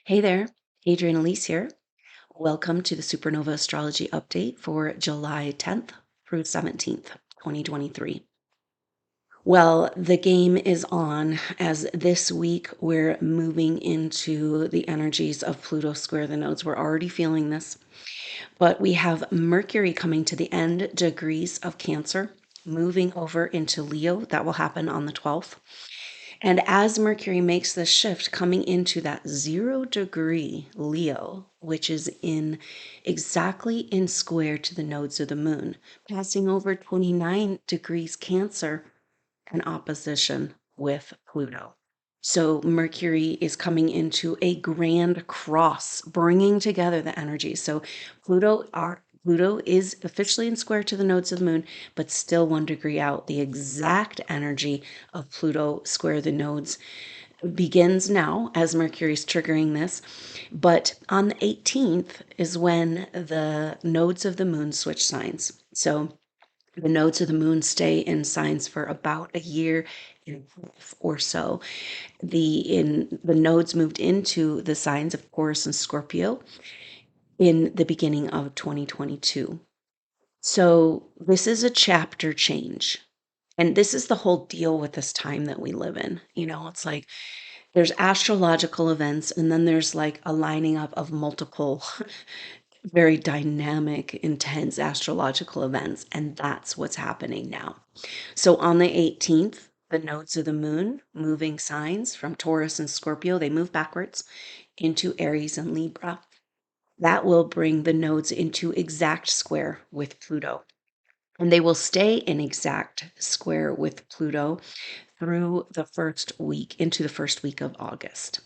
Hey there, Adrienne Elise here. Welcome to the SuperNova Astrology Update for July 10th through 17th, 2023. Well, the game is on as this week we're moving into the energies of Pluto square the nodes. We're already feeling this, but we have Mercury coming to the end degrees of Cancer, moving over into Leo. That will happen on the 12th. And as Mercury makes this shift, coming into that 0 degree Leo, which is exactly in square to the nodes of the moon, passing over 29 degrees Cancer in opposition with Pluto. So Mercury is coming into a grand cross, bringing together the energies. So Pluto is officially in square to the nodes of the moon, but still 1 degree out. The exact energy of Pluto square the nodes begins now as Mercury's triggering this. But on the 18th is when the nodes of the moon switch signs. So the nodes of the moon stay in signs for about a year and a half or so. The nodes moved into the signs of Taurus and Scorpio in the beginning of 2022. So this is a chapter change. And this is the whole deal with this time that we live in. It's like there's astrological events, and then there's like a lining up of multiple very dynamic, intense astrological events. And that's what's happening now. So on the 18th, the nodes of the moon, moving signs from Taurus and Scorpio, they move backwards into Aries and Libra. That will bring the nodes into exact square with Pluto. And they will stay in exact square with Pluto through the first week, into the first week of August.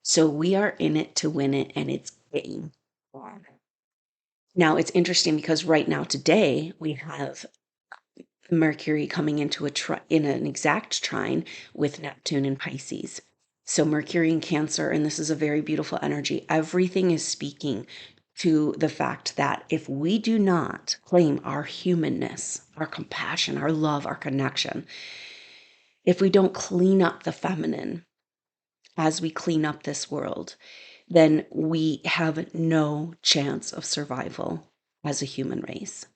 So we are in it to win it, and it's game on. Now, it's interesting because right now, today, we have Mercury coming into in an exact trine with Neptune in Pisces. So Mercury in Cancer, and this is a very beautiful energy. Everything is speaking to the fact that if we do not claim our humanness, our compassion, our love, our connection, if we don't clean up the feminine as we clean up this world, then we have no chance of survival as a human race.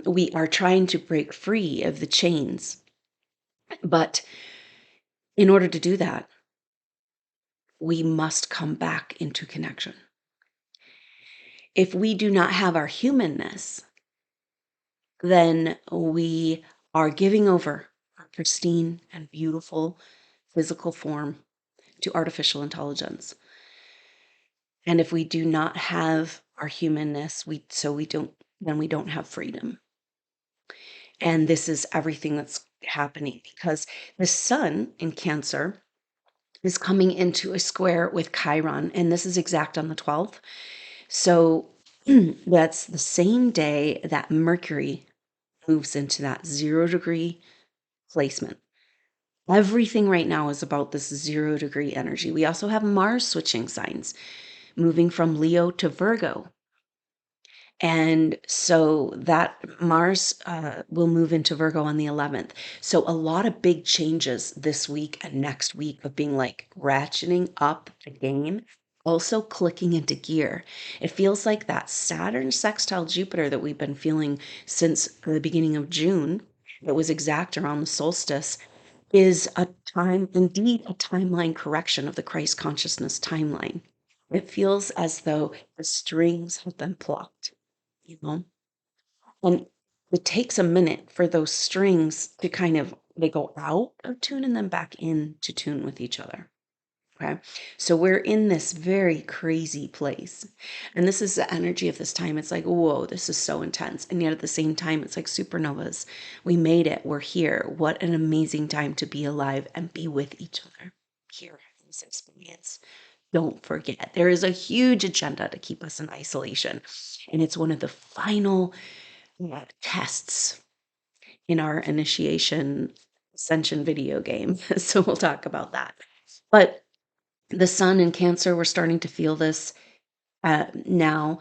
We are trying to break free of the chains, but in order to do that, we must come back into connection. If we do not have our humanness, then we are giving over our pristine and beautiful physical form to artificial intelligence. And if we do not have our humanness, then we don't have freedom. And this is everything that's happening because the sun in Cancer is coming into a square with Chiron, and this is exact on the 12th. So that's the same day that Mercury moves into that 0 degree placement. Everything right now is about this 0 degree energy. We also have Mars switching signs, moving from Leo to Virgo. And so that Mars will move into Virgo on the 11th. So a lot of big changes this week and next week of being like ratcheting up the game, also clicking into gear. It feels like that Saturn sextile Jupiter that we've been feeling since the beginning of June, that was exact around the solstice, is indeed a timeline correction of the Christ consciousness timeline. It feels as though the strings have been plucked, you know? And it takes a minute for those strings to they go out of tune and then back in to tune with each other. Okay. So we're in this very crazy place. And this is the energy of this time. It's like, whoa, this is so intense. And yet at the same time, it's like supernovas. We made it. We're here. What an amazing time to be alive and be with each other here in this experience. Don't forget, there is a huge agenda to keep us in isolation. And it's one of the final tests in our initiation ascension video game. So we'll talk about that. But the sun in Cancer, we're starting to feel this now.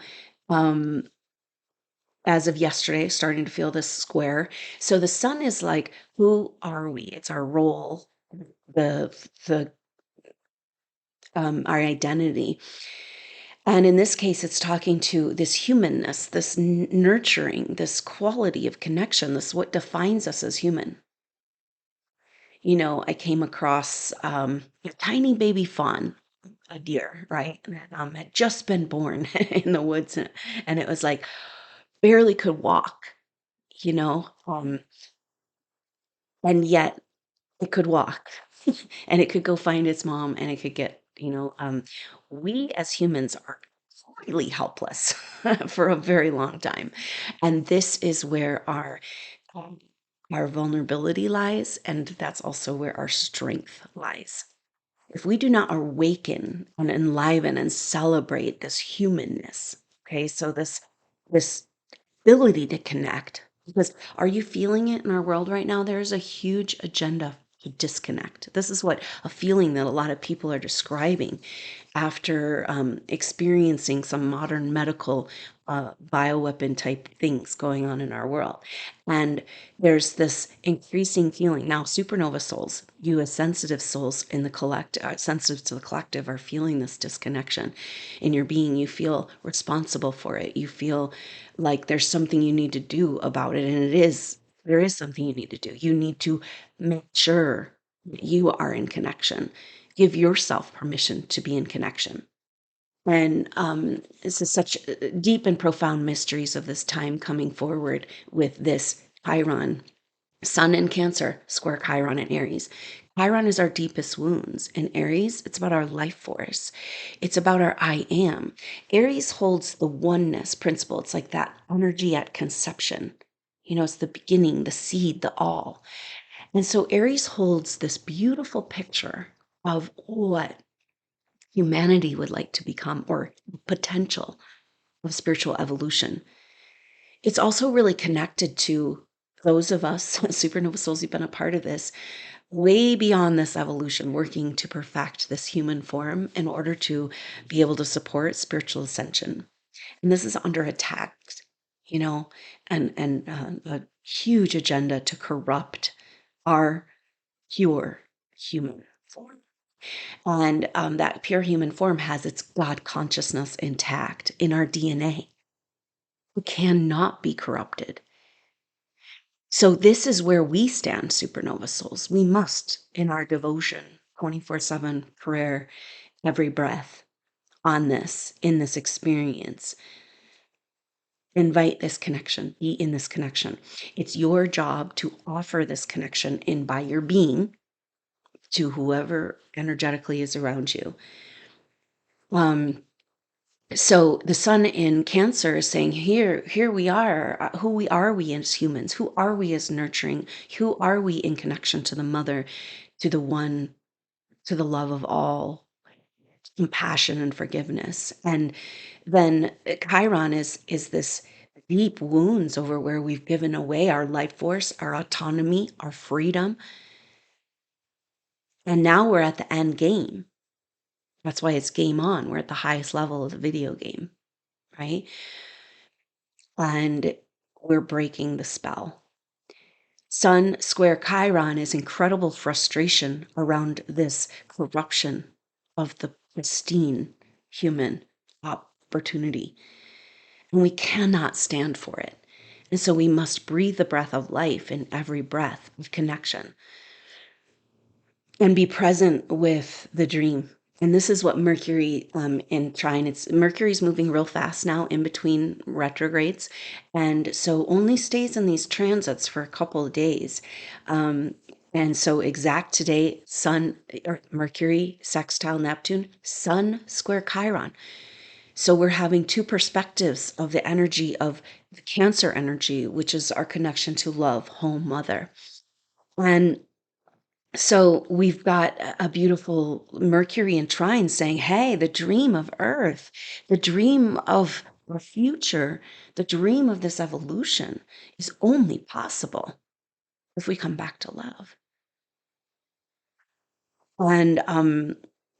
As of yesterday, starting to feel this square. So the sun is like, who are we? It's our role. The our identity. And in this case, it's talking to this humanness, this nurturing, this quality of connection. This is what defines us as human. I came across a tiny baby fawn, a deer, right? That had just been born in the woods, and it was like barely could walk, you know, um, and yet it could walk, and it could go find its mom, and it could get, we as humans are really helpless for a very long time, and this is where um, our vulnerability lies, and that's also where our strength lies. If we do not awaken and enliven and celebrate this humanness, okay, so this ability to connect, because are you feeling it in our world right now? There is a huge agenda to disconnect. This is what a feeling that a lot of people are describing after experiencing some modern medical bioweapon type things going on in our world. And there's this increasing feeling. Now, supernova souls, you as sensitive souls in the sensitive to the collective, are feeling this disconnection in your being. You feel responsible for it. You feel like there's something you need to do about it. And there is something you need to do. You need to make sure that you are in connection. Give yourself permission to be in connection. And this is such deep and profound mysteries of this time coming forward with this Chiron. Sun in Cancer, square Chiron in Aries. Chiron is our deepest wounds. In Aries, it's about our life force. It's about our I am. Aries holds the oneness principle. It's like that energy at conception. It's the beginning, the seed, the all. And so Aries holds this beautiful picture of what humanity would like to become, or potential of spiritual evolution. It's also really connected to those of us, supernova souls, who've been a part of this, way beyond this evolution, working to perfect this human form in order to be able to support spiritual ascension. And this is under attack, you know, and a huge agenda to corrupt our pure human form. And that pure human form has its God consciousness intact in our DNA. It cannot be corrupted. So, this is where we stand, supernova souls. We must, in our devotion, 24/7 prayer, every breath, on this, in this experience, invite this connection, be in this connection. It's your job to offer this connection in by your being to whoever energetically is around you. Um, So the sun in Cancer is saying, here we are. Who are we as humans? Who are we as nurturing? Who are we in connection to the mother, to the one, to the love of all, compassion and forgiveness? And then Chiron is this deep wounds over where we've given away our life force, our autonomy, our freedom. And now we're at the end game. That's why it's game on. We're at the highest level of the video game, right? And we're breaking the spell. Sun square Chiron is incredible frustration around this corruption of the pristine human opportunity. And we cannot stand for it. And so we must breathe the breath of life in every breath of connection and be present with the dream. And this is what Mercury in trine, Mercury's moving real fast now in between retrogrades. And so only stays in these transits for a couple of days. And so exact today, Sun or Mercury, sextile Neptune, Sun square Chiron. So we're having two perspectives of the energy of the Cancer energy, which is our connection to love, home, mother. And so we've got a beautiful Mercury in trine saying, hey, the dream of Earth, the dream of our future, the dream of this evolution is only possible if we come back to love. And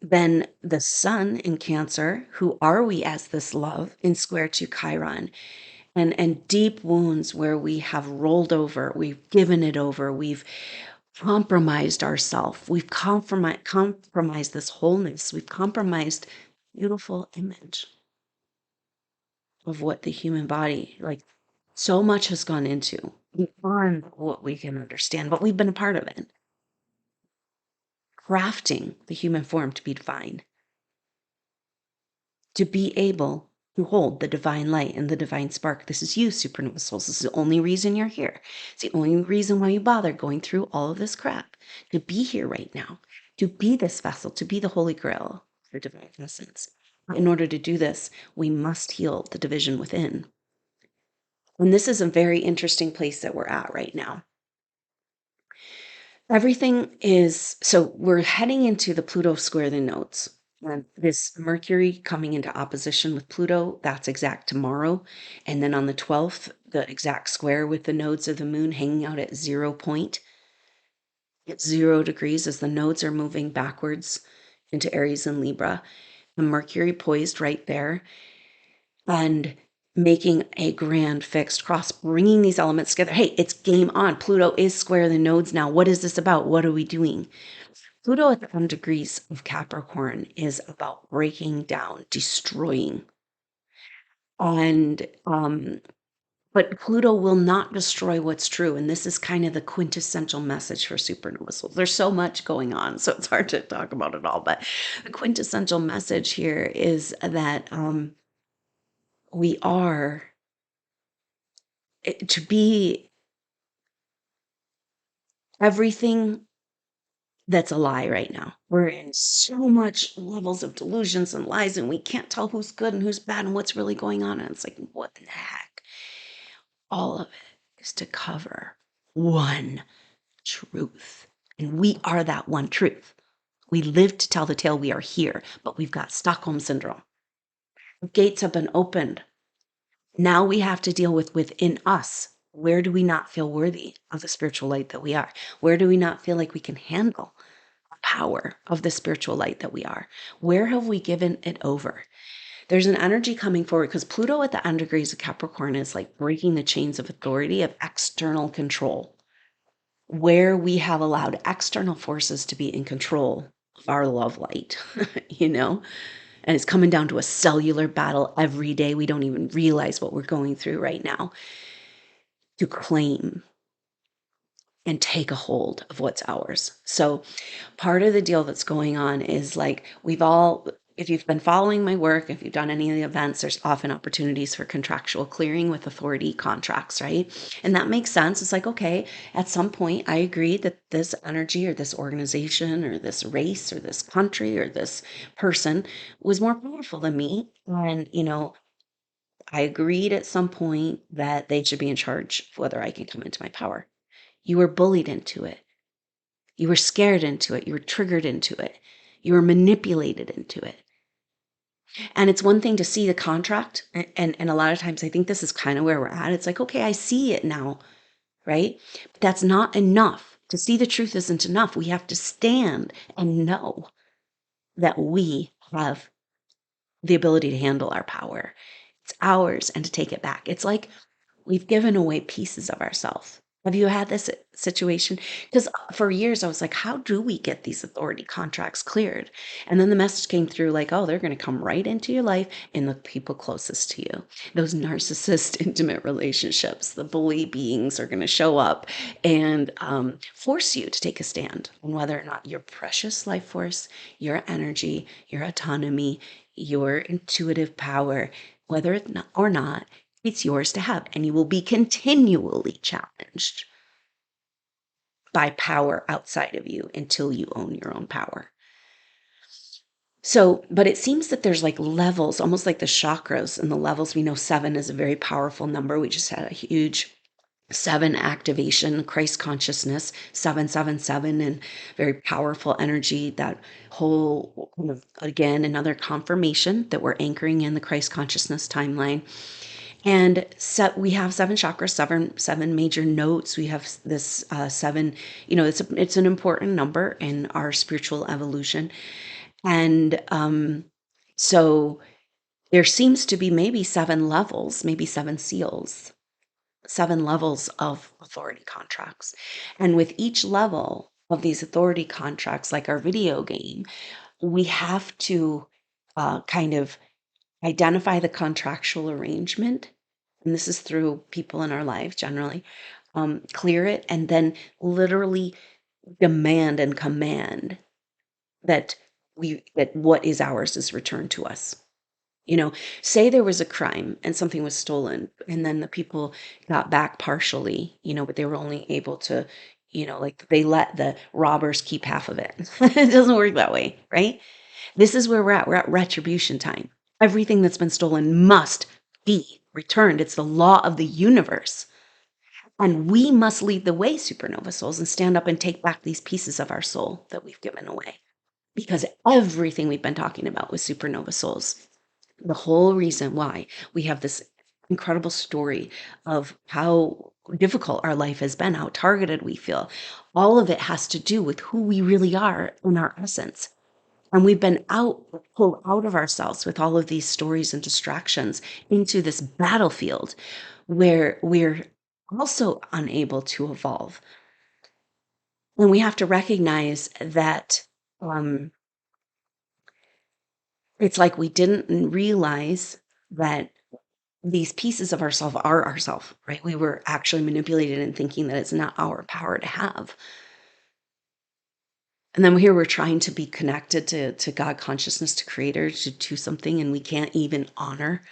then the sun in Cancer, who are we as this love, in square to Chiron, and deep wounds where we have rolled over, we've given it over, we've compromised ourselves. We've compromised this wholeness. We've compromised beautiful image of what the human body, like, so much has gone into beyond what we can understand, but we've been a part of it, crafting the human form to be divine, to be able to hold the divine light and the divine spark. This is you, supernova souls. This is the only reason you're here. It's the only reason why you bother going through all of this crap, to be here right now, to be this vessel, to be the holy grail for divine essence. In order to do this, we must heal the division within. And this is a very interesting place that we're at right now. Everything is, so we're heading into the Pluto square the nodes. And this Mercury coming into opposition with Pluto, that's exact tomorrow. And then on the 12th, the exact square with the nodes of the moon hanging out at 0 point. It's 0 degrees as the nodes are moving backwards into Aries and Libra. The Mercury poised right there and making a grand fixed cross, bringing these elements together. Hey, it's game on. Pluto is square the nodes now. What is this about? What are we doing? Pluto at the 10 degrees of Capricorn is about breaking down, destroying. And but Pluto will not destroy what's true. And this is kind of the quintessential message for supernova souls. There's so much going on, so it's hard to talk about it all. But the quintessential message here is that we are to be everything that's a lie right now. We're in so much levels of delusions and lies, and we can't tell who's good and who's bad and what's really going on. And it's like, what the heck? All of it is to cover one truth. And we are that one truth. We live to tell the tale. We are here, but we've got Stockholm syndrome. The gates have been opened. Now we have to deal with within us. Where do we not feel worthy of the spiritual light that we are? Where do we not feel like we can handle the power of the spiritual light that we are? Where have we given it over? There's an energy coming forward because Pluto at the end degrees of Capricorn is like breaking the chains of authority of external control, where we have allowed external forces to be in control of our love light, you know? And it's coming down to a cellular battle every day. We don't even realize what we're going through right now to claim and take a hold of what's ours. So part of the deal that's going on is like if you've been following my work, if you've done any of the events, there's often opportunities for contractual clearing with authority contracts, right? And that makes sense. It's like, okay, at some point I agreed that this energy or this organization or this race or this country or this person was more powerful than me. And, I agreed at some point that they should be in charge of whether I can come into my power. You were bullied into it. You were scared into it. You were triggered into it. You were manipulated into it. And it's one thing to see the contract. And a lot of times I think this is kind of where we're at. It's like, okay, I see it now, right? But that's not enough. To see the truth isn't enough. We have to stand and know that we have the ability to handle our power. It's ours and to take it back. It's like we've given away pieces of ourselves. Have you had this situation? Because for years I was like, how do we get these authority contracts cleared? And then the message came through like, oh, they're going to come right into your life and the people closest to you. Those narcissist intimate relationships, the bully beings are going to show up and force you to take a stand on whether or not your precious life force, your energy, your autonomy, your intuitive power, whether or not it's yours to have, and you will be continually challenged by power outside of you until you own your own power. So, but it seems that there's like levels, almost like the chakras and the levels. We know 7 is a very powerful number. We just had a huge 7 activation, Christ consciousness, 777, and very powerful energy. That whole kind of, again, another confirmation that we're anchoring in the Christ consciousness timeline. And we have 7 chakras, seven major notes. We have this 7. It's an important number in our spiritual evolution, and so there seems to be maybe 7 levels, maybe 7 seals 7 levels of authority contracts. And with each level of these authority contracts, like our video game, we have to kind of identify the contractual arrangement. And this is through people in our life generally, clear it, and then literally demand and command that that what is ours is returned to us. You know, say there was a crime and something was stolen, and then the people got back partially, but they were only able to, like they let the robbers keep half of it. It doesn't work that way, right? This is where we're at. We're at retribution time. Everything that's been stolen must be returned. It's the law of the universe. And we must lead the way, supernova souls, and stand up and take back these pieces of our soul that we've given away. Because everything we've been talking about with supernova souls, the whole reason why we have this incredible story of how difficult our life has been, how targeted we feel, all of it has to do with who we really are in our essence. And we've been pulled out of ourselves with all of these stories and distractions into this battlefield where we're also unable to evolve. And we have to recognize that it's like we didn't realize that these pieces of ourselves are ourselves, right? We were actually manipulated in thinking that it's not our power to have. And then here we're trying to be connected to God consciousness, to creator, to do something, and we can't even honor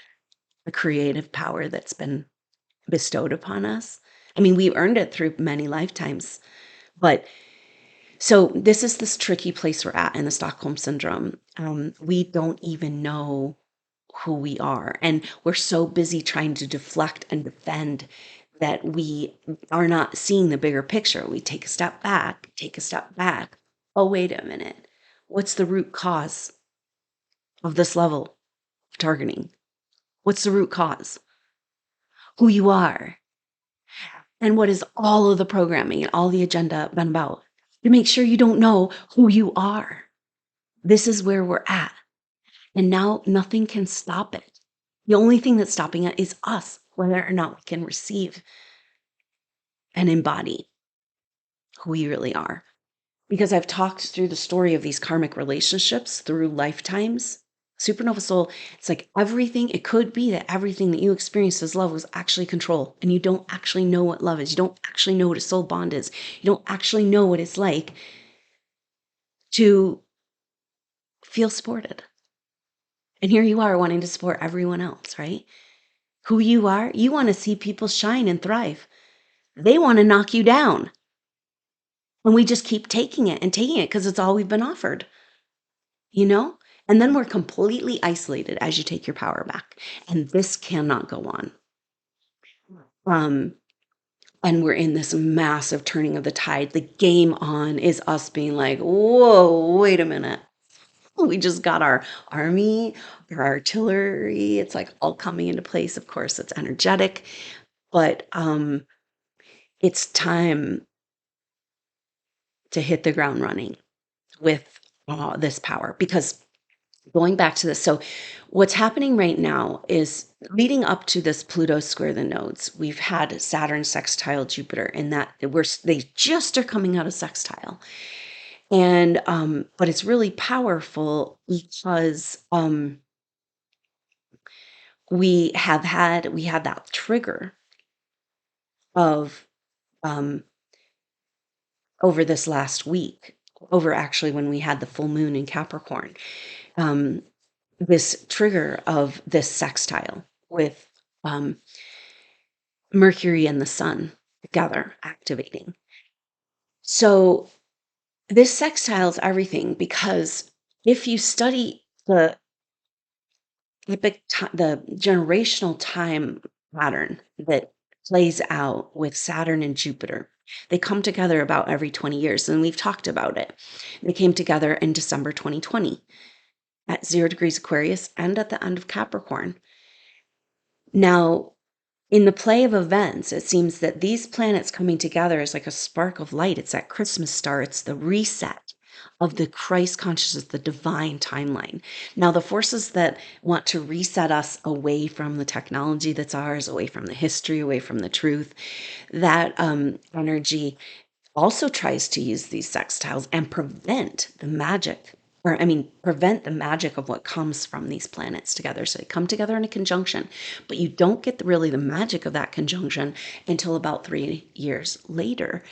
the creative power that's been bestowed upon us. I mean, we earned it through many lifetimes. But so this is this tricky place we're at in the Stockholm syndrome. We don't even know who we are. And we're so busy trying to deflect and defend that we are not seeing the bigger picture. We take a step back, take a step back. Oh, wait a minute. What's the root cause of this level of targeting? What's the root cause? Who you are. And what is all of the programming and all the agenda been about? To make sure you don't know who you are. This is where we're at. And now nothing can stop it. The only thing that's stopping it is us, whether or not we can receive and embody who we really are. Because I've talked through the story of these karmic relationships through lifetimes. Supernova soul, it's like everything, it could be that everything that you experienced as love was actually control. And you don't actually know what love is. You don't actually know what a soul bond is. You don't actually know what it's like to feel supported. And here you are wanting to support everyone else, right? Who you are, you want to see people shine and thrive. They want to knock you down. And we just keep taking it because it's all we've been offered, you know? And then we're completely isolated as you take your power back. And this cannot go on. And we're in this massive turning of the tide. The game on is us being like, whoa, wait a minute. We just got our army, our artillery. It's like all coming into place. Of course, it's energetic, but it's time to hit the ground running with this power. Because going back to this, so what's happening right now is leading up to this Pluto square the nodes, we've had Saturn sextile Jupiter, and that they just are coming out of sextile. And but it's really powerful because we had that trigger of over this last week, over actually when we had the full moon in Capricorn, this trigger of this sextile with Mercury and the sun together activating. So this sextile is everything, because if you study the generational time pattern that plays out with Saturn and Jupiter, they come together about every 20 years, and we've talked about it. They came together in December 2020 at 0 degrees Aquarius and at the end of Capricorn. Now, in the play of events, it seems that these planets coming together is like a spark of light. It's that Christmas star. It's the reset of the Christ consciousness, the divine timeline. Now, the forces that want to reset us away from the technology that's ours, away from the history, away from the truth, that energy also tries to use these sextiles and prevent the magic, or I mean, prevent the magic of what comes from these planets together. So they come together in a conjunction, but you don't get really the magic of that conjunction until about 3 years later.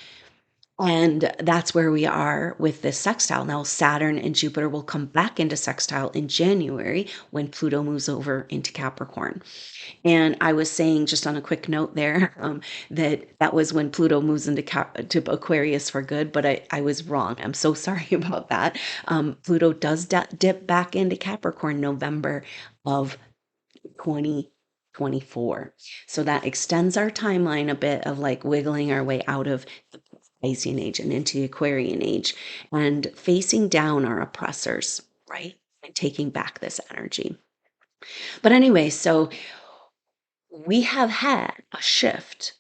And that's where we are with this sextile. Now, Saturn and Jupiter will come back into sextile in January when Pluto moves over into Capricorn. And I was saying, just on a quick note there, that was when Pluto moves into to Aquarius for good, but I was wrong. I'm so sorry about that. Pluto does dip back into Capricorn November of 2024. So that extends our timeline a bit of like wiggling our way out of the Piscean Age and into the Aquarian Age and facing down our oppressors, right? And taking back this energy. But anyway, so we have had a shift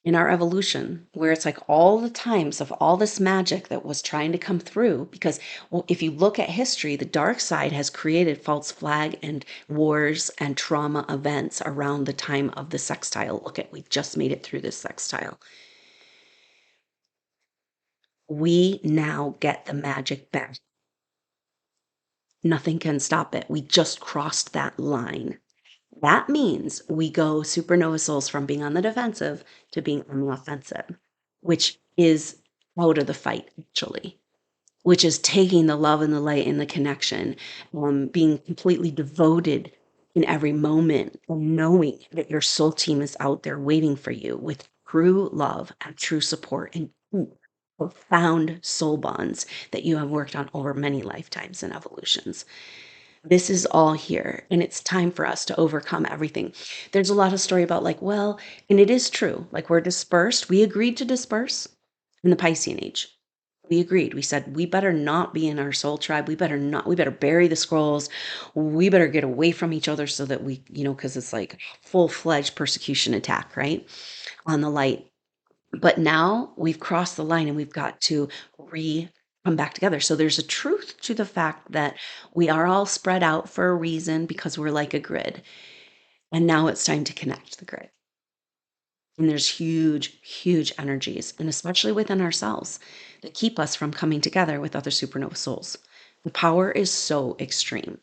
in our evolution where it's like all the times of all this magic that was trying to come through, because well, if you look at history, the dark side has created false flag and wars and trauma events around the time of the sextile. Look at, we just made it through this sextile. We now get the magic back. Nothing can stop it. We just crossed that line. That means we go supernova souls from being on the defensive to being on the offensive, which is out of the fight, actually, which is taking the love and the light and the connection, being completely devoted in every moment, and knowing that your soul team is out there waiting for you with true love and true support and deep, profound soul bonds that you have worked on over many lifetimes and evolutions. This is all here, and it's time for us to overcome everything. There's a lot of story about like, well, and it is true, like we're dispersed. We agreed to disperse in the Piscean Age. We agreed. We said, we better not be in our soul tribe. We better bury the scrolls. We better get away from each other so that we, because it's like full-fledged persecution attack, right? On the light. But now we've crossed the line and we've got to come back together. So there's a truth to the fact that we are all spread out for a reason because we're like a grid. And now it's time to connect the grid. And there's huge, huge energies, and especially within ourselves, that keep us from coming together with other supernova souls. The power is so extreme.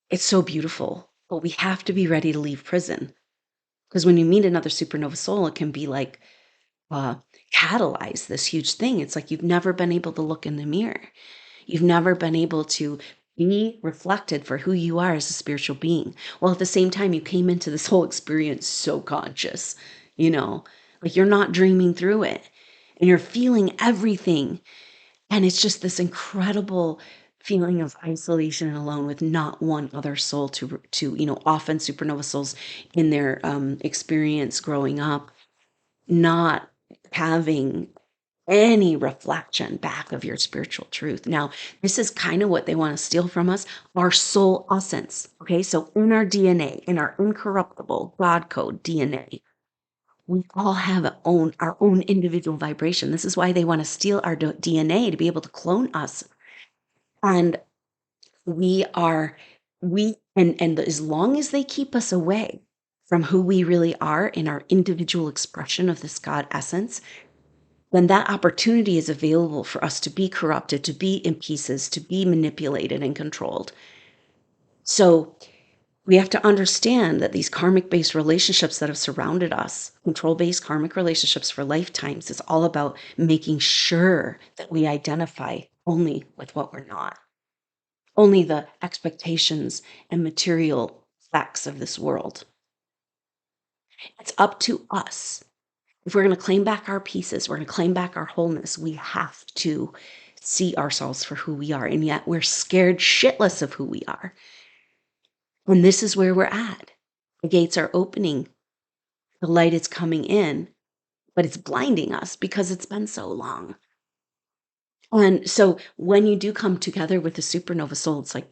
It's so beautiful, but we have to be ready to leave prison. Because when you meet another supernova soul, it can be like, catalyze this huge thing. It's like you've never been able to look in the mirror. You've never been able to be reflected for who you are as a spiritual being. Well, at the same time, you came into this whole experience so conscious, like you're not dreaming through it and you're feeling everything. And it's just this incredible feeling of isolation and alone with not one other soul often supernova souls in their experience growing up, not having any reflection back of your spiritual truth. Now, this is kind of what they want to steal from us, our soul essence. Okay, so in our DNA, in our incorruptible God code DNA, we all have our own individual vibration. This is why they want to steal our DNA to be able to clone us. And and as long as they keep us away from who we really are in our individual expression of this God essence, then that opportunity is available for us to be corrupted, to be in pieces, to be manipulated and controlled. So we have to understand that these karmic-based relationships that have surrounded us, control-based karmic relationships for lifetimes, is all about making sure that we identify only with what we're not, only the expectations and material facts of this world. It's up to us. If we're going to claim back our pieces, we're going to claim back our wholeness, we have to see ourselves for who we are. And yet we're scared shitless of who we are. And this is where we're at. The gates are opening. The light is coming in, but it's blinding us because it's been so long. And so when you do come together with the supernova soul, it's like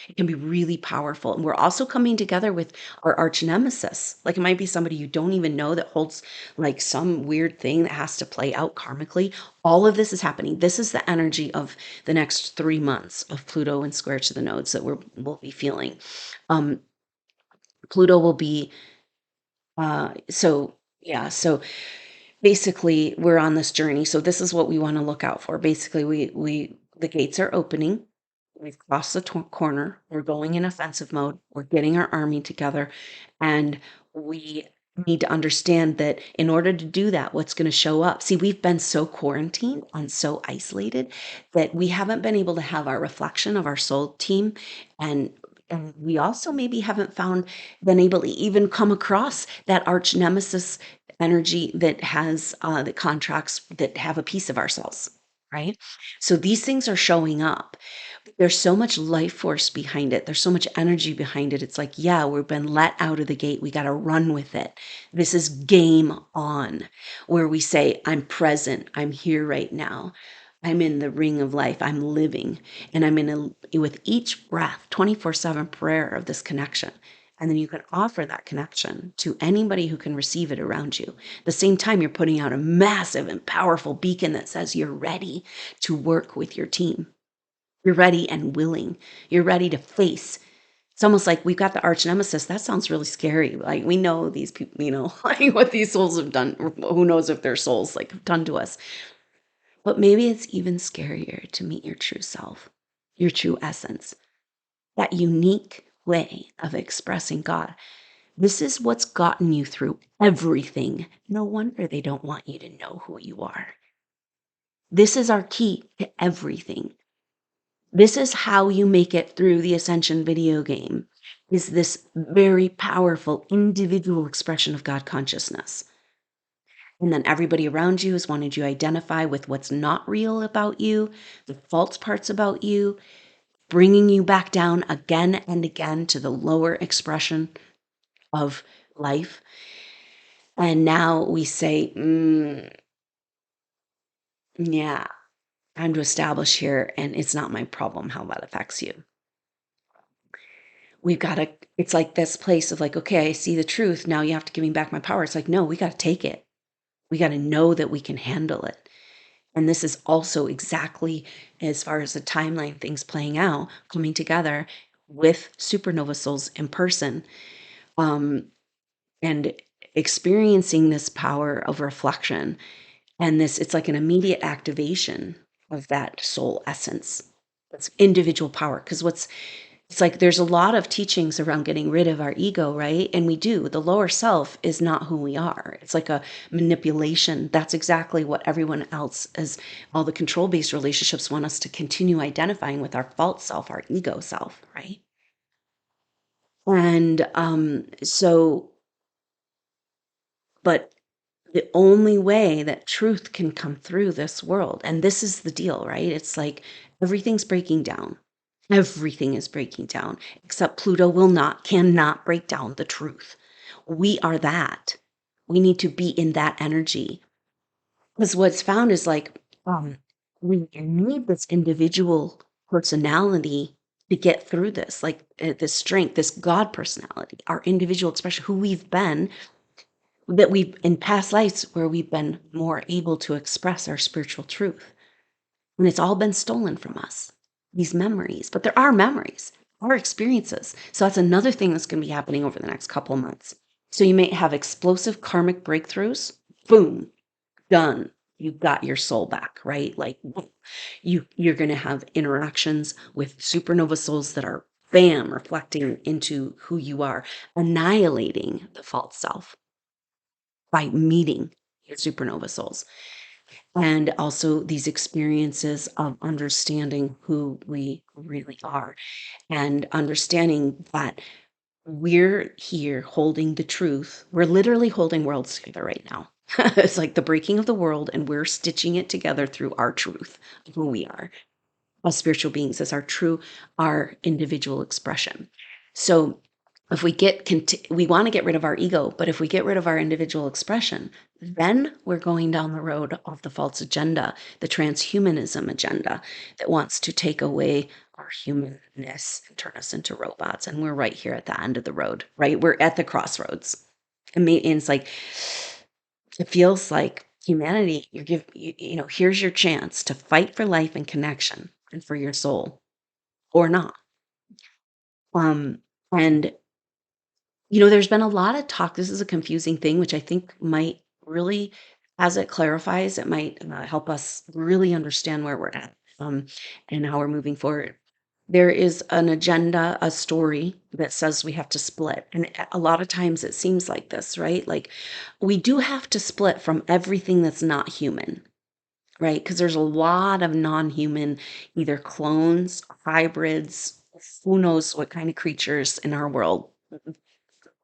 It can be really powerful. And we're also coming together with our arch nemesis. Like it might be somebody you don't even know that holds like some weird thing that has to play out karmically. All of this is happening. This is the energy of the next 3 months of Pluto and square to the nodes that we'll be feeling. Um, Pluto will be, so basically we're on this journey. So this is what we want to look out for. Basically, the gates are opening. We've crossed the corner. We're going in offensive mode. We're getting our army together, and we need to understand that in order to do that, what's going to show up. See, we've been so quarantined and so isolated that we haven't been able to have our reflection of our soul team, and we also maybe haven't been able to even come across that arch nemesis energy that has the contracts that have a piece of ourselves, right? So these things are showing up. There's so much life force behind it. There's so much energy behind it. It's like, yeah, we've been let out of the gate. We got to run with it. This is game on, where we say, I'm present. I'm here right now. I'm in the ring of life. I'm living. And I'm with each breath, 24/7 prayer of this connection. And then you can offer that connection to anybody who can receive it around you. At the same time, you're putting out a massive and powerful beacon that says you're ready to work with your team. You're ready and willing. You're ready to face. It's almost like we've got the arch nemesis. That sounds really scary. Like we know these people, like what these souls have done. Who knows if their souls like have done to us. But maybe it's even scarier to meet your true self, your true essence, that unique way of expressing God. This is what's gotten you through everything. No wonder they don't want you to know who you are. This is our key to everything. This is how you make it through the Ascension video game, is this very powerful individual expression of God consciousness. And then everybody around you has wanted you to identify with what's not real about you, the false parts about you, bringing you back down again and again to the lower expression of life. And now we say, yeah, time to establish here, and it's not my problem how that affects you. We've got to, it's like this place of like, okay, I see the truth. Now you have to give me back my power. It's like, no, we got to take it. We got to know that we can handle it. And this is also exactly as far as the timeline things playing out, coming together with supernova souls in person, and experiencing this power of reflection. And it's like an immediate activation of that soul essence. That's individual power. Because it's like there's a lot of teachings around getting rid of our ego, right? And we do. The lower self is not who we are. It's like a manipulation. That's exactly what everyone else, as all the control-based relationships, want us to continue identifying with our false self, our ego self, right? And but the only way that truth can come through this world, and this is the deal, right? It's like everything's breaking down. Everything is breaking down, except Pluto cannot break down the truth. We are that. We need to be in that energy. Because what's found is like, we need this individual personality to get through this, like this strength, this God personality, our individual expression, who we've been, that we've in past lives where we've been more able to express our spiritual truth. And it's all been stolen from us, these memories. But there are memories, our experiences. So that's another thing that's going to be happening over the next couple of months. So you may have explosive karmic breakthroughs. Boom, done. You got your soul back, right? Like you're going to have interactions with supernova souls that are bam, reflecting into who you are, annihilating the false self by meeting your supernova souls. And also these experiences of understanding who we really are and understanding that we're here holding the truth. We're literally holding worlds together right now. It's like the breaking of the world, and we're stitching it together through our truth of who we are as spiritual beings, as our individual expression. So if we want to get rid of our ego, but if we get rid of our individual expression, then we're going down the road of the false agenda, the transhumanism agenda that wants to take away our humanness and turn us into robots. And we're right here at the end of the road, right? We're at the crossroads. And it's like, it feels like humanity, here's your chance to fight for life and connection and for your soul or not. Um, and there's been a lot of talk. This is a confusing thing, which I think might really, as it clarifies, it might help us really understand where we're at, and how we're moving forward. There is an agenda, a story that says we have to split. And a lot of times it seems like this, right? Like we do have to split from everything that's not human, right? Because there's a lot of non human, either clones, hybrids, who knows what kind of creatures in our world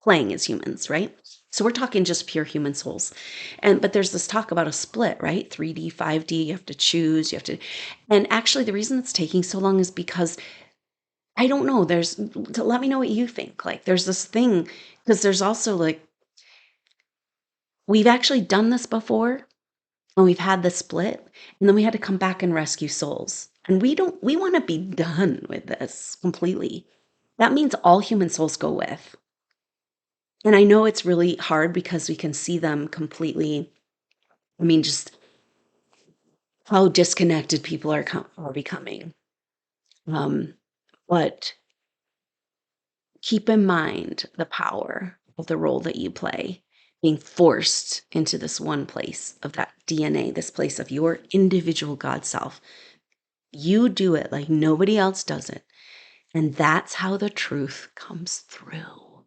playing as humans, right? So we're talking just pure human souls. But there's this talk about a split, right? 3D, 5D, you have to choose, and actually the reason it's taking so long is because I don't know, let me know what you think. Like there's this thing, because there's also like, we've actually done this before and we've had the split and then we had to come back and rescue souls. And we want to be done with this completely. That means all human souls go with. And I know it's really hard because we can see them completely. I mean, just how disconnected people are becoming. But keep in mind the power of the role that you play, being forced into this one place of that DNA, this place of your individual God self. You do it like nobody else does it. And that's how the truth comes through.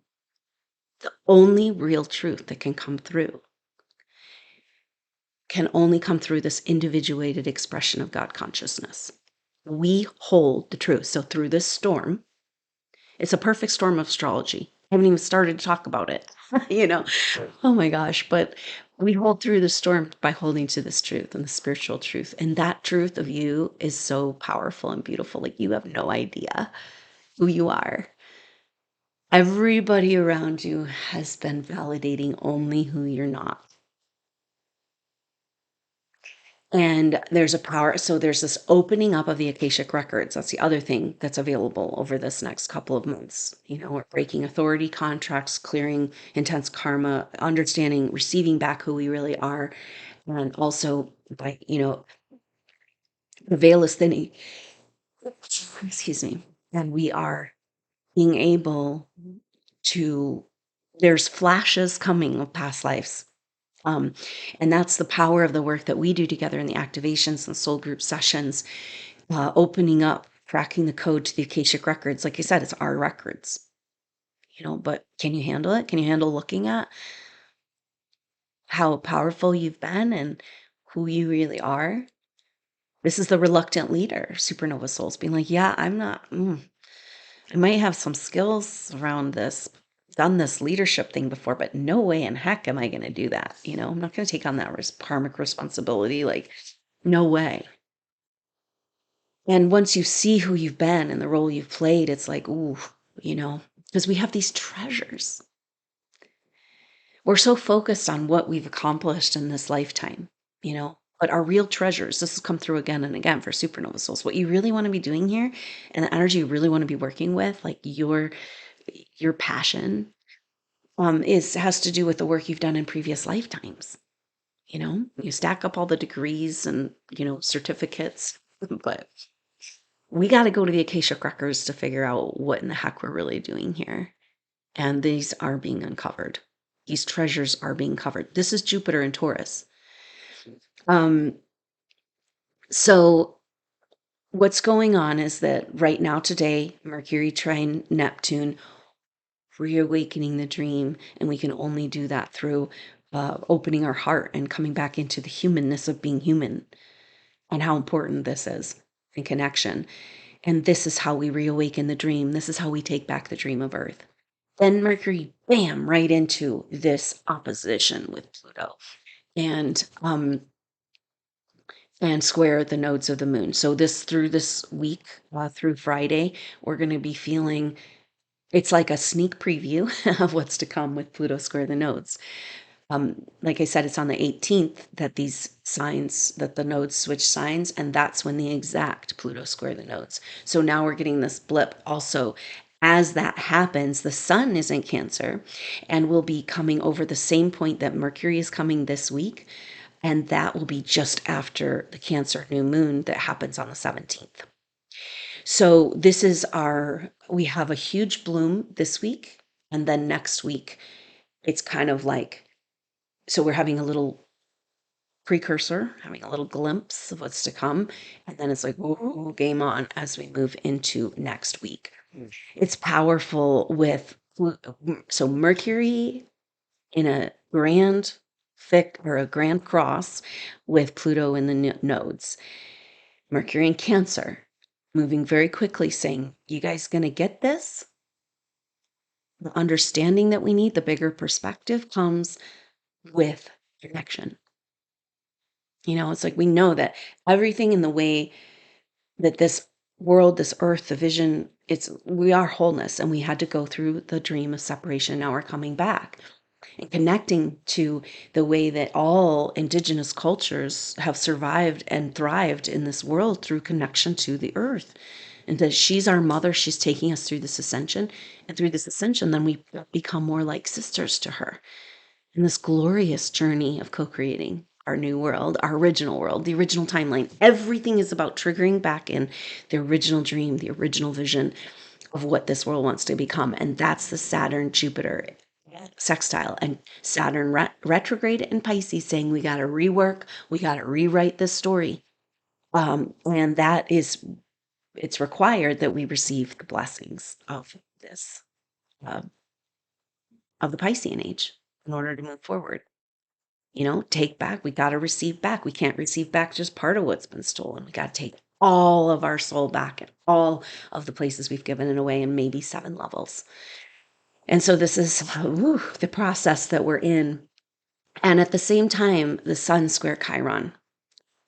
The only real truth that can come through can only come through this individuated expression of God consciousness. We hold the truth. So through this storm, it's a perfect storm of astrology. I haven't even started to talk about it, you know. Oh my gosh, but we hold through the storm by holding to this truth and the spiritual truth. And that truth of you is so powerful and beautiful. Like you have no idea who you are. Everybody around you has been validating only who you're not. And there's a power. So there's this opening up of the Akashic records. That's the other thing that's available over this next couple of months. We're breaking authority contracts, clearing intense karma, understanding, receiving back who we really are. And also by, the veil is thinning. Excuse me. And we are being able to, there's flashes coming of past lives. Um, and that's the power of the work that we do together in the activations and soul group sessions, opening up, cracking the code to the Akashic records. Like I said, it's our records, but can you handle it? Can you handle looking at how powerful you've been and who you really are? This is the reluctant leader, supernova souls, being like, yeah, I'm not, I might have some skills around this, done this leadership thing before, but no way in heck am I going to do that. I'm not going to take on that karmic responsibility. Like, no way. And once you see who you've been and the role you've played, it's like, ooh, because we have these treasures. We're so focused on what we've accomplished in this lifetime, but our real treasures, this has come through again and again for supernova souls. What you really want to be doing here and the energy you really want to be working with, like your passion, has to do with the work you've done in previous lifetimes. You stack up all the degrees and, certificates, but we got to go to the Akashic records to figure out what in the heck we're really doing here. And these are being uncovered. These treasures are being covered. This is Jupiter and Taurus. So what's going on is that right now today, Mercury trine Neptune, reawakening the dream, and we can only do that through opening our heart and coming back into the humanness of being human and how important this is in connection. And this is how we reawaken the dream. This is how we take back the dream of Earth. Then Mercury, bam, right into this opposition with Pluto and square the nodes of the moon. So through this week, through Friday, we're going to be feeling, it's like a sneak preview of what's to come with Pluto square the nodes. Like I said, it's on the 18th that the nodes switch signs, and that's when the exact Pluto square the nodes. So now we're getting this blip also. As that happens, the sun is in Cancer and will be coming over the same point that Mercury is coming this week. And that will be just after the Cancer new moon that happens on the 17th. So we have a huge bloom this week. And then next week, it's kind of like, so we're having a little precursor, having a little glimpse of what's to come. And then it's like, ooh, game on as we move into next week. It's powerful so Mercury in a grand thick or a grand cross with Pluto in the nodes. Mercury in Cancer, moving very quickly, saying, you guys going to get this? The understanding that we need, the bigger perspective comes with connection. It's like we know that everything in the way that this world, this earth, the vision, we are wholeness, and we had to go through the dream of separation. Now we're coming back and connecting to the way that all indigenous cultures have survived and thrived in this world through connection to the earth. And that she's our mother, she's taking us through this ascension. And through this ascension, then we become more like sisters to her in this glorious journey of co-creating our new world, our original world, the original timeline. Everything is about triggering back in the original dream, the original vision of what this world wants to become. And that's the Saturn Jupiter sextile, and Saturn retrograde in Pisces, saying we got to rework, we got to rewrite this story. And it's required that we receive the blessings of this, uh, of the Piscean age in order to move forward. Take back. We got to receive back. We can't receive back just part of what's been stolen. We got to take all of our soul back and all of the places we've given it away, in maybe 7 levels. And so this is the process that we're in. And at the same time, the sun square Chiron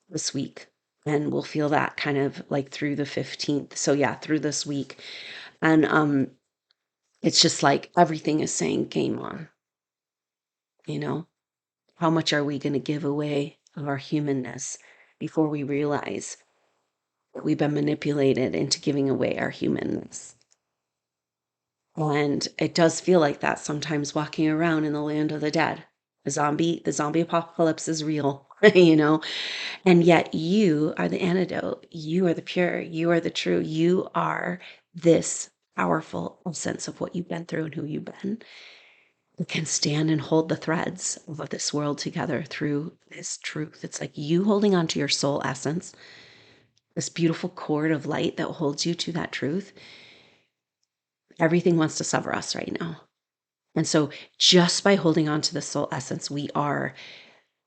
this week. And we'll feel that kind of like through the 15th. So yeah, through this week. And it's just like everything is saying game on. How much are we going to give away of our humanness before we realize that we've been manipulated into giving away our humanness? And it does feel like that sometimes, walking around in the land of the dead. The zombie apocalypse is real, and yet you are the antidote. You are the pure. You are the true. You are this powerful sense of what you've been through and who you've been. You can stand and hold the threads of this world together through this truth. It's like you holding on to your soul essence, this beautiful cord of light that holds you to that truth. Everything wants to sever us right now. And so just by holding on to the soul essence, we are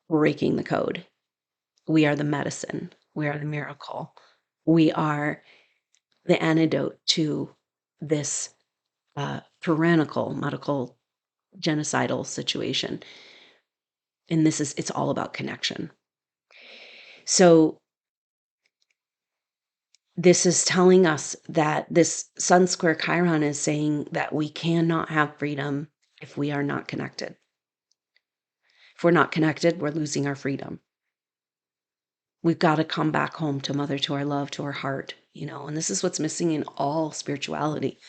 breaking the code. We are the medicine. We are the miracle. We are the antidote to this tyrannical medical genocidal situation. And it's all about connection. So this is telling us that this Sun square Chiron is saying that we cannot have freedom if we are not connected. If we're not connected, we're losing our freedom. We've got to come back home to mother, to our love, to our heart, and this is what's missing in all spirituality.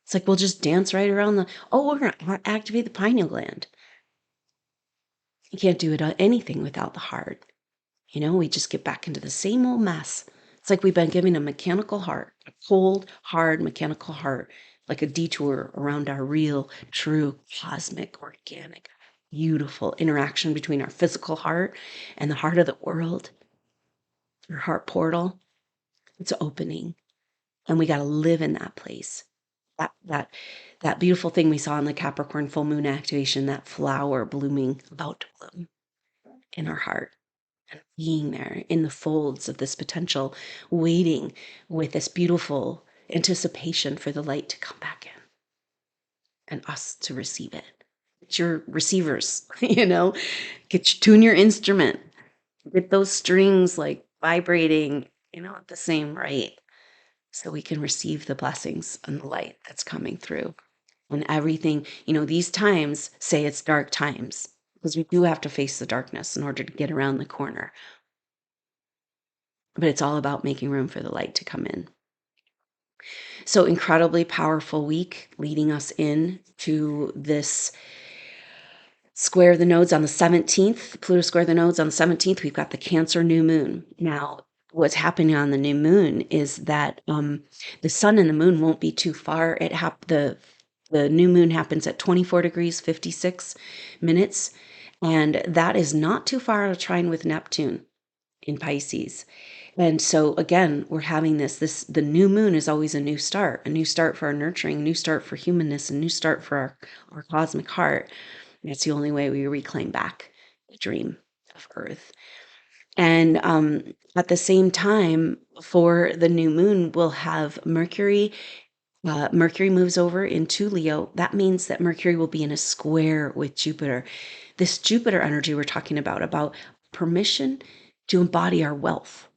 It's like, we'll just dance right around we're going to activate the pineal gland. You can't do anything without the heart. We just get back into the same old mess. It's like we've been giving a mechanical heart, a cold, hard mechanical heart, like a detour around our real, true, cosmic, organic, beautiful interaction between our physical heart and the heart of the world. Our heart portal, it's opening, and we got to live in that place. That beautiful thing we saw in the Capricorn full moon activation, that flower blooming, about to bloom in our heart. And being there in the folds of this potential, waiting with this beautiful anticipation for the light to come back in and us to receive it. Get your receivers, tune your instrument, get those strings like vibrating, at the same rate, so we can receive the blessings and the light that's coming through. And everything, these times say it's dark times. because we do have to face the darkness in order to get around the corner. But it's all about making room for the light to come in. So incredibly powerful week leading us in to this square the nodes on the 17th. Pluto square the nodes on the 17th. We've got the Cancer new moon. Now, what's happening on the new moon is that the sun and the moon won't be too far. The new moon happens at 24 degrees, 56 minutes. And that is not too far out of trine with Neptune in Pisces. And so again, we're having the new moon is always a new start for our nurturing, a new start for humanness, a new start for our cosmic heart. And it's the only way we reclaim back the dream of Earth. And at the same time, for the new moon, we'll have Mercury. Mercury moves over into Leo. That means that Mercury will be in a square with Jupiter. This Jupiter energy we're talking about permission to embody our wealth,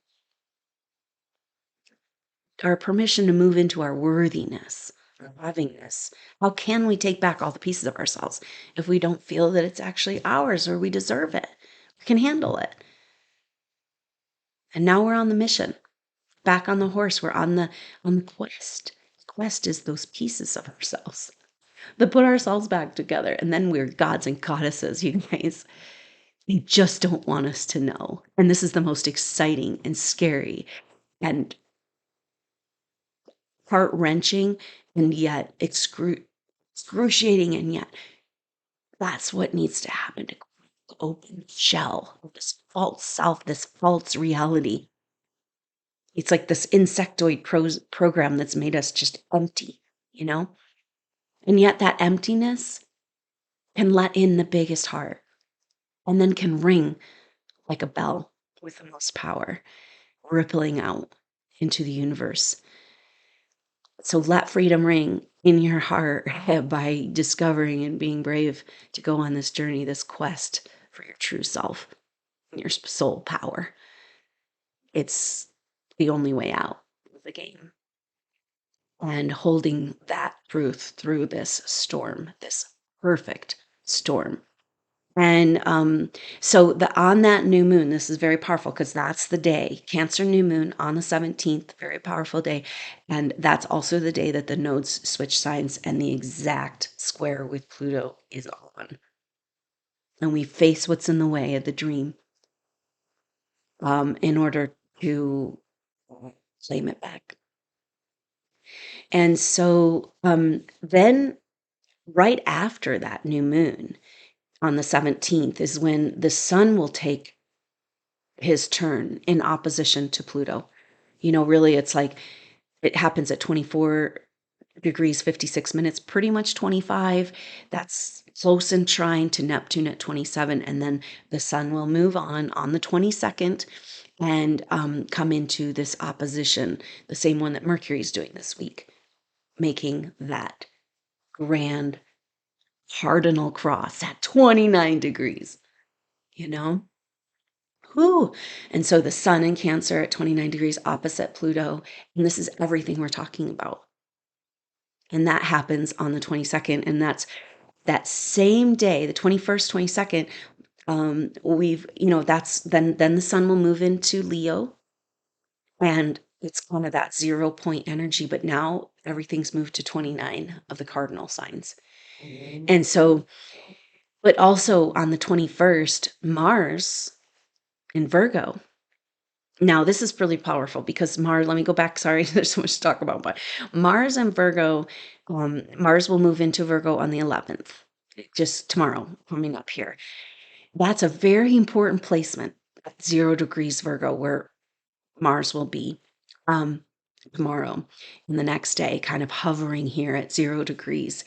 our permission to move into our worthiness, our lovingness. How can we take back all the pieces of ourselves if we don't feel that it's actually ours or we deserve it? We can handle it. And now we're on the mission. Back on the horse, we're on the quest. The quest is those pieces of ourselves that put ourselves back together. And then we're gods and goddesses, you guys. They just don't want us to know. And this is the most exciting and scary and heart-wrenching and yet excruciating, and yet that's what needs to happen to open the shell of this false self, this false reality. It's like this insectoid program that's made us just empty, and yet that emptiness can let in the biggest heart and then can ring like a bell with the most power, rippling out into the universe. So let freedom ring in your heart by discovering and being brave to go on this journey, this quest for your true self and your soul power. It's the only way out of the game. And holding that truth through this storm, this perfect storm. And so on that new moon, this is very powerful because that's the day, Cancer new moon on the 17th, very powerful day. And that's also the day that the nodes switch signs and the exact square with Pluto is on. And we face what's in the way of the dream in order to claim it back. And so then right after that new moon, on the 17th is when the sun will take his turn in opposition to Pluto. Really it's like it happens at 24 degrees, 56 minutes, pretty much 25. That's close in trine to Neptune at 27. And then the sun will move on the 22nd and come into this opposition, the same one that Mercury is doing this week, making that grand cardinal cross at 29 degrees, Whew. And so the sun in Cancer at 29 degrees opposite Pluto. And this is everything we're talking about. And that happens on the 22nd. And that's that same day, the 21st, 22nd, that's then the sun will move into Leo. And it's kind of that 0 point energy. But now everything's moved to 29 of the cardinal signs. And so, but also on the 21st, Mars in Virgo. Now, this is really powerful because Mars, let me go back. Sorry, there's so much to talk about, but Mars and Virgo, Mars will move into Virgo on the 11th, just tomorrow, coming up here. That's a very important placement at 0 degrees Virgo, where Mars will be tomorrow and the next day, kind of hovering here at 0 degrees.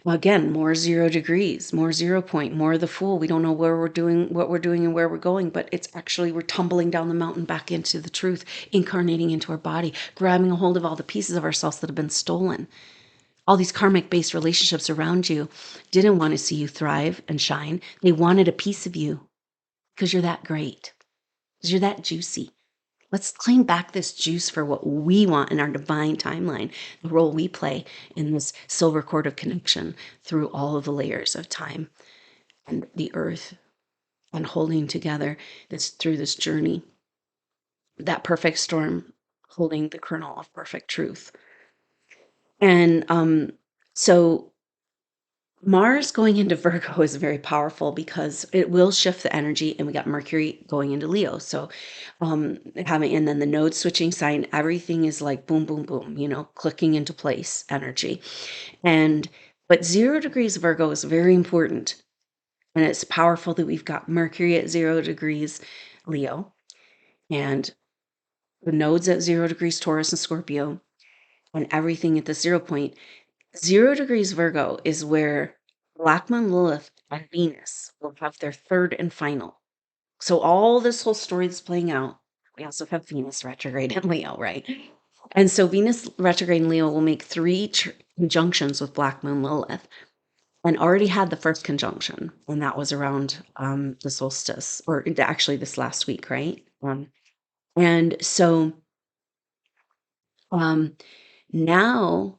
Well, again, more 0 degrees, more 0 point, more of the Fool. We don't know what we're doing and where we're going, but it's actually, we're tumbling down the mountain back into the truth, incarnating into our body, grabbing a hold of all the pieces of ourselves that have been stolen. All these karmic-based relationships around you didn't want to see you thrive and shine. They wanted a piece of you because you're that great, because you're that juicy. Let's claim back this juice for what we want in our divine timeline, the role we play in this silver cord of connection through all of the layers of time. and the earth and holding together this through this journey. That perfect storm holding the kernel of perfect truth. And so Mars going into Virgo is very powerful because it will shift the energy, and we got Mercury going into Leo. So having, and then the node switching sign, everything is like boom, boom, boom, clicking into place energy. But 0 degrees Virgo is very important. And it's powerful that we've got Mercury at 0 degrees Leo and the nodes at 0 degrees Taurus and Scorpio and everything at the 0 point. 0 degrees Virgo is where Black Moon Lilith and Venus will have their third and final. So all this whole story that's playing out, we also have Venus retrograde in Leo, right? And so Venus retrograde in Leo will make 3 conjunctions with Black Moon Lilith, and already had the first conjunction, and that was around the solstice, or actually this last week, right? And so now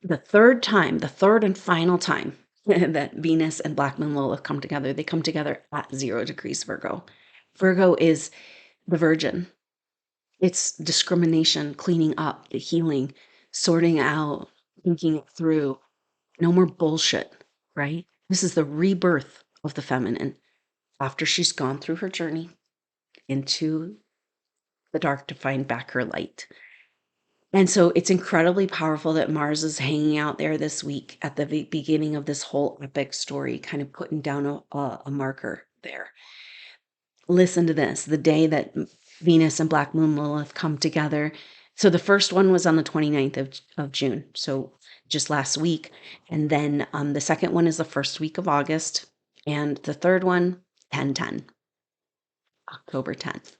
the third and final time that Venus and Black Moon Lilith come together, they come together at 0 degrees Virgo. Virgo is the virgin. It's discrimination, cleaning up, the healing, sorting out, thinking it through. No more bullshit, right? This is the rebirth of the feminine after she's gone through her journey into the dark to find back her light. And so it's incredibly powerful that Mars is hanging out there this week at the beginning of this whole epic story, kind of putting down a marker there. Listen to this, the day that Venus and Black Moon Lilith come together. So the first one was on the 29th of June, so just last week. And then the second one is the first week of August. And the third one, 10/10, October 10th.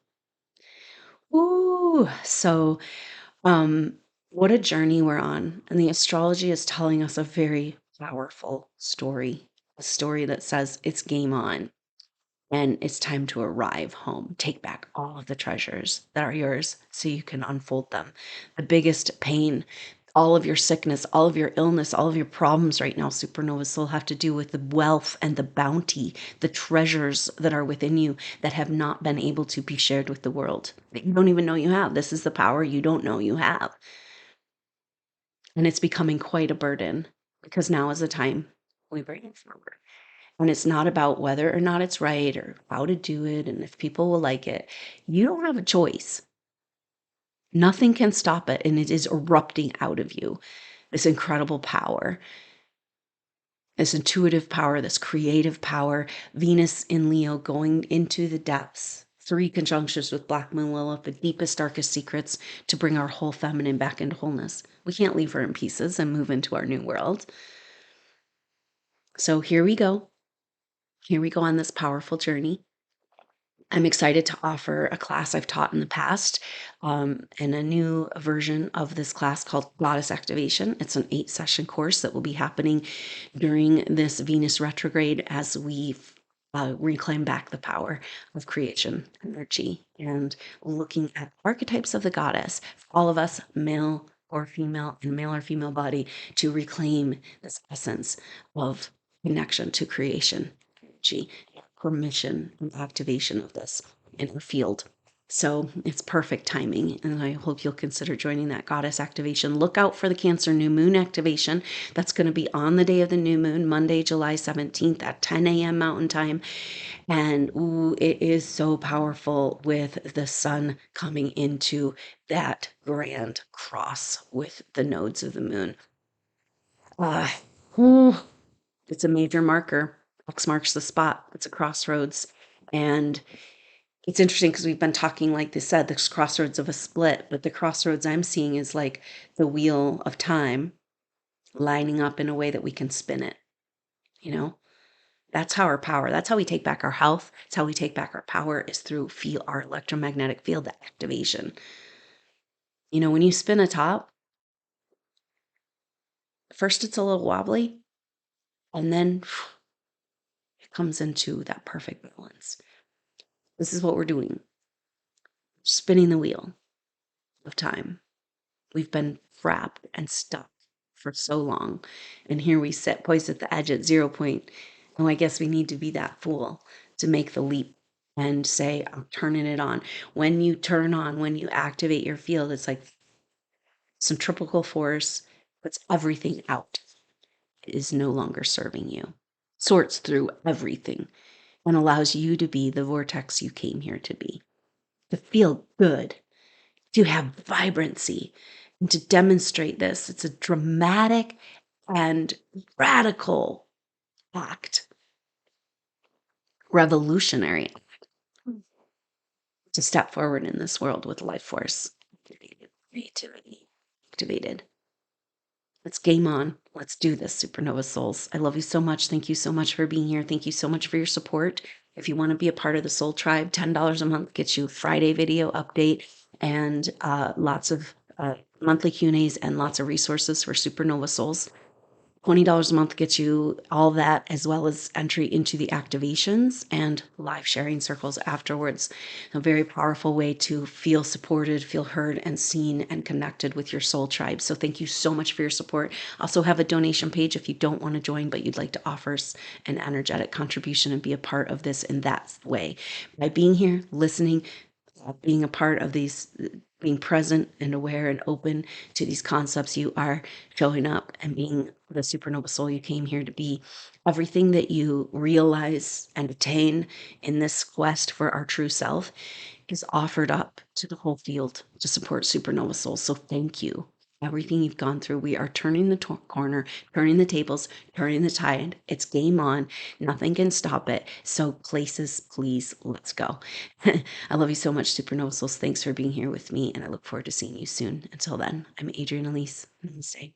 Ooh, so what a journey we're on. And the astrology is telling us a very powerful story, a story that says it's game on and it's time to arrive home. Take back all of the treasures that are yours so you can unfold them. The biggest pain, all of your sickness, all of your illness, all of your problems right now, supernovas, still have to do with the wealth and the bounty, the treasures that are within you that have not been able to be shared with the world, that you don't even know you have. This is the power you don't know you have. And it's becoming quite a burden because now is the time we bring it forward. And it's not about whether or not it's right or how to do it and if people will like it. You don't have a choice. Nothing can stop it. And it is erupting out of you, this incredible power, this intuitive power, this creative power. Venus in Leo going into the depths. 3 conjunctions with Black Moon Lilith, the deepest, darkest secrets to bring our whole feminine back into wholeness. We can't leave her in pieces and move into our new world. So here we go. Here we go on this powerful journey. I'm excited to offer a class I've taught in the past, and a new version of this class called Lattice Activation. It's an 8-session course that will be happening during this Venus retrograde as we reclaim back the power of creation energy and looking at archetypes of the goddess, all of us, male or female, in male or female body, to reclaim this essence of connection to creation energy, permission and activation of this in our field. So it's perfect timing, and I hope you'll consider joining that goddess activation. Look out for the Cancer new moon activation. That's going to be on the day of the new moon, Monday, July 17th at 10 a.m. Mountain Time. And it is so powerful with the sun coming into that grand cross with the nodes of the moon. It's a major marker. X marks the spot. It's a crossroads. And it's interesting because we've been talking, like they said, this crossroads of a split, but the crossroads I'm seeing is like the wheel of time lining up in a way that we can spin it. That's how our power, that's how we take back our health. It's how we take back our power, is through our electromagnetic field activation. When you spin a top, first it's a little wobbly, and then it comes into that perfect balance. This is what we're doing. Spinning the wheel of time. We've been trapped and stuck for so long. And here we sit poised at the edge at 0 point, Oh, I guess we need to be that fool to make the leap and say, I'm turning it on. When you turn on, when you activate your field, it's like centrifugal force puts everything out. It is no longer serving you, sorts through everything, and allows you to be the vortex you came here to be, to feel good, to have vibrancy, and to demonstrate this. It's a dramatic and radical act, revolutionary to step forward in this world with life force, creativity activated. Let's game on. Let's do this, Supernova souls. I love you so much. Thank you so much for being here. Thank you so much for your support. If you want to be a part of the Soul Tribe, $10 a month gets you a Friday video update and lots of monthly Q&As and lots of resources for Supernova souls. $20 a month gets you all that, as well as entry into the activations and live sharing circles afterwards. A very powerful way to feel supported, feel heard, and seen and connected with your soul tribe. So thank you so much for your support. Also have a donation page if you don't want to join, but you'd like to offer an energetic contribution and be a part of this in that way. By being here, listening, being a part of these, being present and aware and open to these concepts, you are showing up and being the supernova soul you came here to be. Everything that you realize and attain in this quest for our true self is offered up to the whole field to support supernova souls. So thank you. Everything you've gone through, we are turning the corner, turning the tables, turning the tide. It's game on. Nothing can stop it. So places, please, let's go. I love you so much, Supernova Souls. Thanks for being here with me, and I look forward to seeing you soon. Until then, I'm Adrienne Elise. Namaste.